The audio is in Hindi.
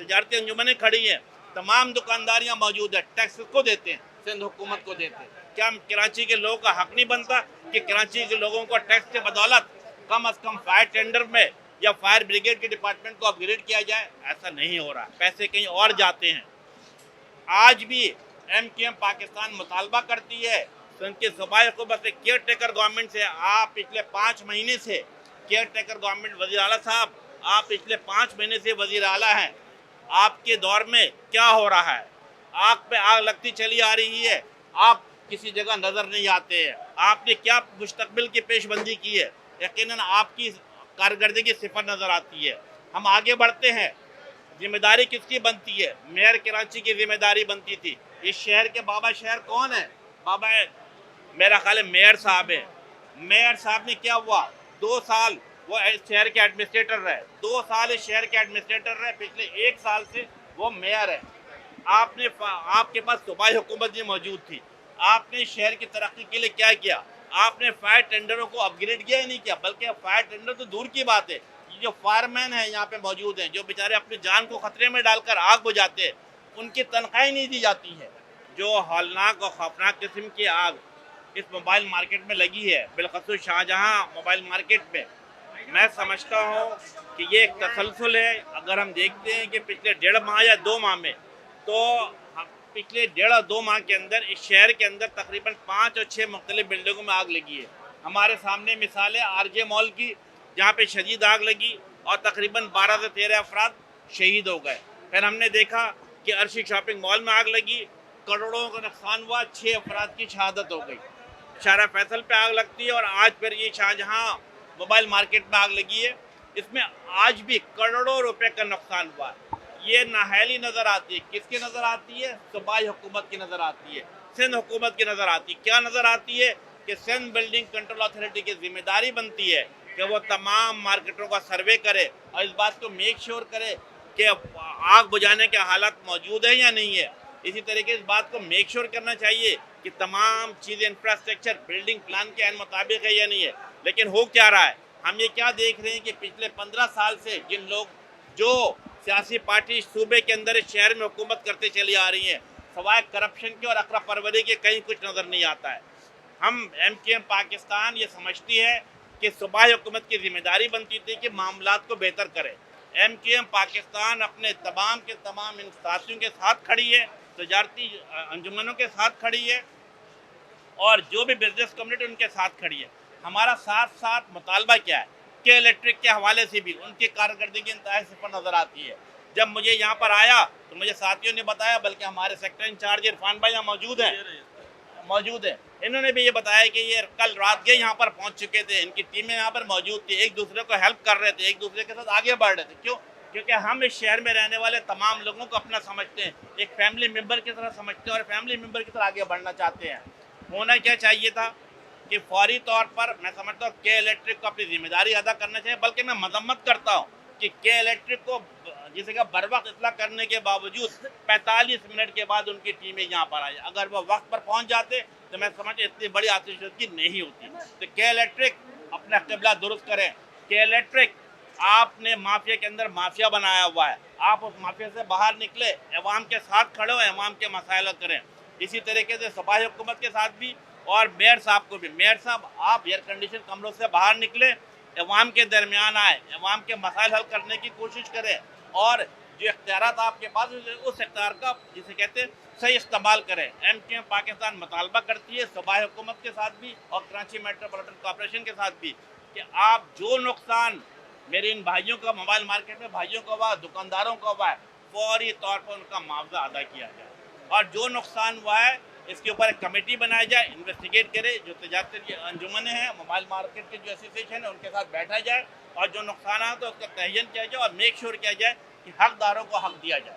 तजारती अंजुमनें खड़ी हैं, तमाम दुकानदारियां मौजूद है, टैक्स को देते हैं, सिंध हुकूमत को देते हैं। क्या कराची के लोगों का हक नहीं बनता कि कराची के लोगों को टैक्स के बदौलत कम अज कम फायर टेंडर में या फायर ब्रिगेड के डिपार्टमेंट को अपग्रेड किया जाए? ऐसा नहीं हो रहा, पैसे कहीं और जाते हैं। आज भी MQM पाकिस्तान मुतालबा करती है उनके सूबाई हुकूमत से, केयर टेकर गवर्नमेंट से। आप पिछले 5 महीने से केयर टेकर गवर्नमेंट, वज़ीर आला साहब आप पिछले 5 महीने से वज़ीर आला हैं, आपके दौर में क्या हो रहा है? आग पे आग लगती चली आ रही है, आप किसी जगह नज़र नहीं आते हैं। आपने क्या मुस्तकबिल की पेशबंदी की है? यकीनन आपकी कारकर्दगी सिफर नज़र आती है। हम आगे बढ़ते हैं, जिम्मेदारी किसकी बनती है? मेयर कराची की जिम्मेदारी बनती थी। इस शहर के बाबा शहर कौन है? बाबा मेरा ख्याल है मेयर साहब है। मेयर साहब ने क्या हुआ, 2 साल वो शहर के एडमिनिस्ट्रेटर रहे, 2 साल इस शहर के एडमिनिस्ट्रेटर रहे, पिछले 1 साल से वो मेयर है। आपके पास सूबाई हुकूमत भी मौजूद थी, आपने शहर की तरक्की के लिए क्या किया? आपने फायर टेंडरों को अपग्रेड किया ही नहीं किया, बल्कि फायर टेंडर तो दूर की बात है, जो फायरमैन हैं यहाँ पे मौजूद हैं, जो बेचारे अपनी जान को खतरे में डालकर आग बुझाते हैं, उनकी तनख्वाही नहीं दी जाती है। जो हौलनाक और खौफनाक किस्म की आग इस मोबाइल मार्केट में लगी है, बिलखसूस शाहजहाँ मोबाइल मार्केट में, मैं समझता हूँ कि ये एक तसलसल है। अगर हम देखते हैं कि पिछले 1.5 माह या 2 माह में, तो पिछले 1.5-2 माह के अंदर इस शहर के अंदर तकरीबन 5 और 6 मुख्तलिफ बिल्डिंगों में आग लगी है। हमारे सामने मिसाल है RJ मॉल की, जहाँ पे शदीद आग लगी और तकरीबन 12 से 13 अफराद शहीद हो गए। फिर हमने देखा कि अर्शी शॉपिंग मॉल में आग लगी, करोड़ों का नुकसान हुआ, 6 अफराद की शहादत हो गई। शारा फैसल पे आग लगती है और आज फिर ये शाहजहाँ मोबाइल मार्केट में आग लगी है, इसमें आज भी करोड़ों रुपए का नुकसान हुआ है। ये नाहली नज़र आती है, किसकी नज़र आती है? सूबाई हुकूमत की नज़र आती है, सिंध हुकूमत की नज़र आती है। क्या नज़र आती है कि सिंध बिल्डिंग कंट्रोल अथॉरिटी की जिम्मेदारी बनती है कि वो तमाम मार्केटों का सर्वे करे और इस बात को मेक श्योर करे कि आग बुझाने के हालात मौजूद है या नहीं है। इसी तरीके इस बात को मेक श्योर करना चाहिए कि तमाम चीज़ें, इंफ्रास्ट्रक्चर बिल्डिंग प्लान के अन मुताबिक है या नहीं है। लेकिन हो क्या रहा है, हम ये क्या देख रहे हैं कि पिछले 15 साल से जिन लोग, जो सियासी पार्टी सूबे के अंदर इस शहर में हुकूमत करते चली आ रही हैं, सवाए करप्शन के और अकरा परवरी के कहीं कुछ नज़र नहीं आता है। हम MQM पाकिस्तान ये समझती है कि सूबाई हुकूमत की जिम्मेदारी बनती थी कि मामलात को बेहतर करे। MQM पाकिस्तान अपने तमाम के तमाम इन साथियों के साथ खड़ी है, तजारती अंजुमनों के साथ खड़ी है और जो भी बिजनेस कम्युनिटी उनके साथ खड़ी है। हमारा साथ साथ मुतालबा क्या है कि इलेक्ट्रिक के हवाले से भी उनकी कारकर्दगी इंतहाई सिफर नज़र आती है। जब मुझे यहाँ पर आया तो मुझे साथियों ने बताया, बल्कि हमारे सेक्टर इंचार्ज इरफान भाई यहाँ मौजूद हैं, इन्होंने भी ये बताया कि ये कल रात के यहाँ पर पहुँच चुके थे, इनकी टीमें यहाँ पर मौजूद थी, एक दूसरे को हेल्प कर रहे थे, एक दूसरे के साथ आगे बढ़ रहे थे। क्यों? क्योंकि हम इस शहर में रहने वाले तमाम लोगों को अपना समझते हैं, एक फैमिली मेम्बर की तरह समझते हैं और फैमिली मेम्बर की तरह आगे बढ़ना चाहते हैं। होना क्या चाहिए था कि फौरी तौर पर मैं समझता हूँ के इलेक्ट्रिक को अपनी जिम्मेदारी अदा करना चाहिए। बल्कि मैं मजम्मत करता हूँ कि के इलेक्ट्रिक को जिसे का बर वक्त इतला करने के बावजूद 45 मिनट के बाद उनकी टीमें यहाँ पर आई। अगर वो वक्त पर पहुँच जाते तो मैं समझ इतनी बड़ी आतिशबाजी नहीं होती। तो के इलेक्ट्रिक अपना क़िबला दुरुस्त करें। के इलेक्ट्रिक आपने माफिया के अंदर माफिया बनाया हुआ है, आप उस माफिया से बाहर निकले, अवाम के साथ खड़े हो, अवाम के मसाइल करें। इसी तरीके से सूबाई हुकूमत के साथ भी और मेयर साहब को भी, मेयर साहब आप एयर कंडीशन कमरों से बाहर निकले, अवाम के दरमियान आए, अवाम के मसाइल हल करने की कोशिश करें और जो इख्तियारात आपके पास उस इख्तियार का जिसे कहते हैं सही इस्तेमाल करें। MQM पाकिस्तान मुतालबा करती है सूबाई हुकूमत के साथ भी और कराची मेट्रोपॉलिटन कॉर्पोरेशन के साथ भी कि आप जो नुकसान मेरे इन भाइयों का मोबाइल मार्केट में भाइयों का हुआ, दुकानदारों का हुआ है, फौरी तौर पर उनका मुआवजा अदा किया जाए और जो नुकसान हुआ है इसके ऊपर एक कमेटी बनाई जाए, इन्वेस्टिगेट करे, जो तजारती अंजुमन हैं, मोबाइल मार्केट के जो एसोसिएशन है उनके साथ बैठा जाए और जो नुकसान है तो उसका तयन किया जाए और मेक श्योर किया जाए कि हकदारों को हक दिया जाए।